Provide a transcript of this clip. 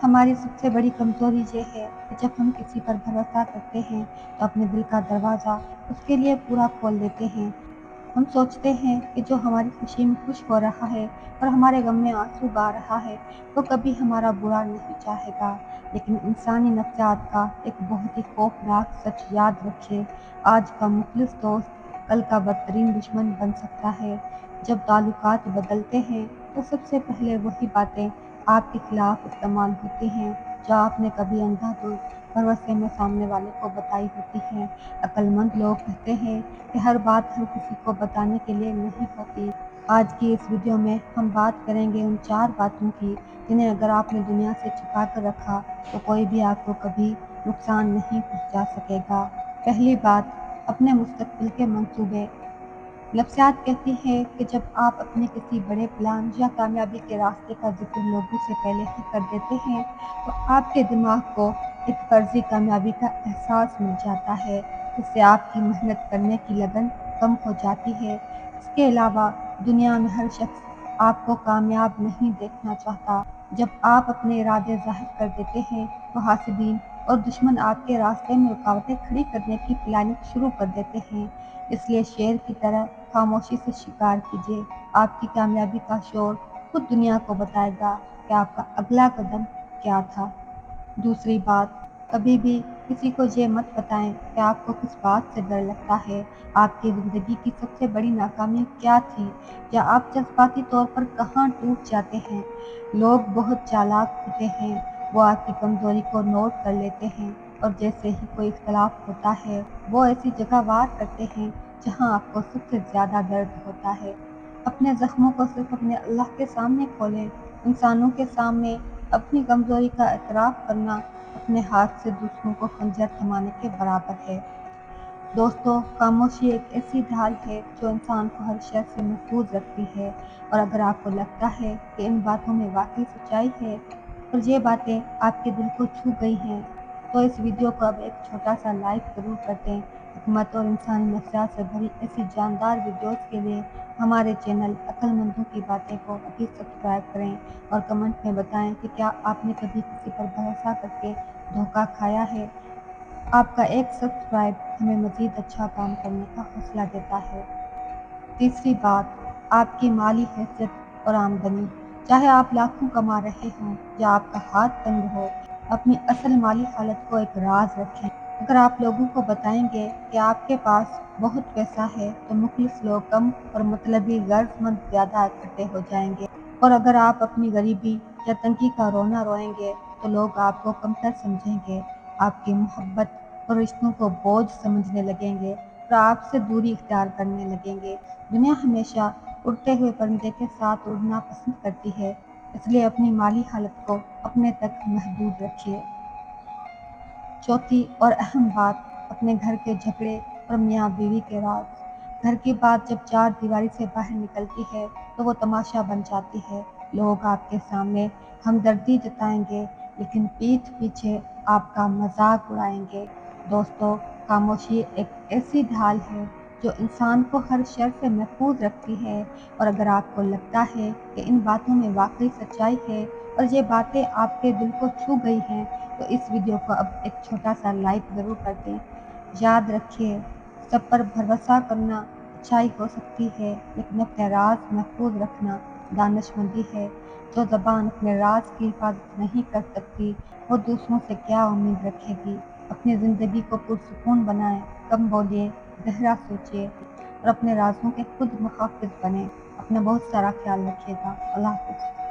हमारी सबसे बड़ी कमज़ोरी ये है कि जब हम किसी पर भरोसा करते हैं तो अपने दिल का दरवाज़ा उसके लिए पूरा खोल देते हैं। हम सोचते हैं कि जो हमारी खुशी में खुश हो रहा है और हमारे गम में आंसू बहा रहा है, वो कभी हमारा बुरा नहीं चाहेगा। लेकिन इंसानी नफ्सियात का एक बहुत ही खौफनाक सच याद रखिए, आज का मुखलिस दोस्त कल का बदतरीन दुश्मन बन सकता है। जब ताल्लुकात बदलते हैं तो सबसे पहले वही बातें आपके खिलाफ इस्तेमाल होती हैं जो आपने कभी अंधाधुंध भरोसे में सामने वाले को बताई होती हैं। अक्लमंद लोग कहते हैं कि हर बात हर किसी को बताने के लिए नहीं होती। आज की इस वीडियो में हम बात करेंगे उन 4 बातों की जिन्हें अगर आपने दुनिया से छिपा कर रखा तो कोई भी आपको कभी नुकसान नहीं पहुंचा सकेगा। पहली बात, अपने मुस्तकबिल के मंसूबे। नफ्सियात कहती है कि जब आप अपने किसी बड़े प्लान या कामयाबी के रास्ते का जिक्र लोगों से पहले ही कर देते हैं तो आपके दिमाग को एक फर्जी कामयाबी का एहसास मिल जाता है। इससे आपकी मेहनत करने की लगन कम हो जाती है। इसके अलावा दुनिया में हर शख्स आपको कामयाब नहीं देखना चाहता। जब आप अपने इरादे जाहिर कर देते हैं तो हासिदीन और दुश्मन आपके रास्ते में रुकावटें खड़ी करने की प्लानिंग शुरू कर देते हैं। इसलिए शेर की तरह खामोशी से शिकार कीजिए। आपकी कामयाबी का शोर खुद दुनिया को बताएगा कि आपका अगला कदम क्या था। दूसरी बात, कभी भी किसी को ये मत बताएं कि आपको किस बात से डर लगता है। आपकी ज़िंदगी की सबसे बड़ी नाकामी क्या थी या आप जज्बाती तौर पर कहाँ टूट जाते हैं। लोग बहुत चालाक होते हैं, वो आपकी कमज़ोरी को नोट कर लेते हैं और जैसे ही कोई इख्तलाफ होता है वो ऐसी जगह वार करते हैं जहाँ आपको सबसे ज़्यादा दर्द होता है। अपने ज़ख्मों को सिर्फ अपने अल्लाह के सामने खोलें। इंसानों के सामने अपनी कमज़ोरी का एतराफ़ करना अपने हाथ से दूसरों को खंजर थमाने के बराबर है। दोस्तों, खामोशी एक ऐसी ढाल है जो इंसान को हर शर से महफूज रखती है। और अगर आपको लगता है कि इन बातों में वाकई सच्चाई है और ये बातें आपके दिल को छू गई हैं, तो इस वीडियो को अब एक छोटा सा लाइक ज़रूर कर दें। हिकमत और इंसानी नफ्सियात से भरी ऐसी जानदार वीडियोस के लिए हमारे चैनल अक्लमंदों की बातें को अभी सब्सक्राइब करें और कमेंट में बताएं कि क्या आपने कभी किसी पर भरोसा करके धोखा खाया है। आपका एक सब्सक्राइब हमें मज़ीद अच्छा काम करने का हौसला देता है। तीसरी बात, आपकी माली हैसियत और आमदनी। चाहे आप लाखों कमा रहे हों या आपका हाथ तंग हो, अपनी असल माली हालत को एक राज रखें। अगर आप लोगों को बताएंगे कि आपके पास बहुत पैसा है तो मुखलिस लोग कम और मतलबी गर्जमंद ज़्यादा इकट्ठे हो जाएंगे। और अगर आप अपनी गरीबी या तंगी का रोना रोएंगे तो लोग आपको कमतर समझेंगे, आपकी मोहब्बत और रिश्तों को बोझ समझने लगेंगे और आपसे दूरी इख्तियार करने लगेंगे। दुनिया हमेशा उड़ते हुए परिंदे के साथ उड़ना पसंद करती है, इसलिए अपनी माली हालत को अपने तक महदूद रखिए। चौथी और अहम बात, अपने घर के झगड़े और मियाँ बीवी के राज। घर की बात जब चार दीवारी से बाहर निकलती है तो वो तमाशा बन जाती है। लोग आपके सामने हमदर्दी जताएंगे लेकिन पीठ पीछे आपका मजाक उड़ाएंगे। दोस्तों, खामोशी एक ऐसी ढाल है जो इंसान को हर शर से महफूज रखती है। और अगर आपको लगता है कि इन बातों में वाकई सच्चाई है और ये बातें आपके दिल को छू गई हैं तो इस वीडियो को अब एक छोटा सा लाइक ज़रूर कर दें। याद रखिए, सब पर भरोसा करना अच्छाई हो सकती है लेकिन अपने राज महफूज रखना दानिशमंदी है। जो ज़बान अपने राज की हिफाजत नहीं कर सकती वो दूसरों से क्या उम्मीद रखेगी। अपनी ज़िंदगी को पुरसुकून बनाएं, कम बोलिए, गहरा सोचिए और अपने राजों के खुद मुहाफिज बने। अपना बहुत सारा ख्याल रखिएगा। अल्लाह हाफ़िज़।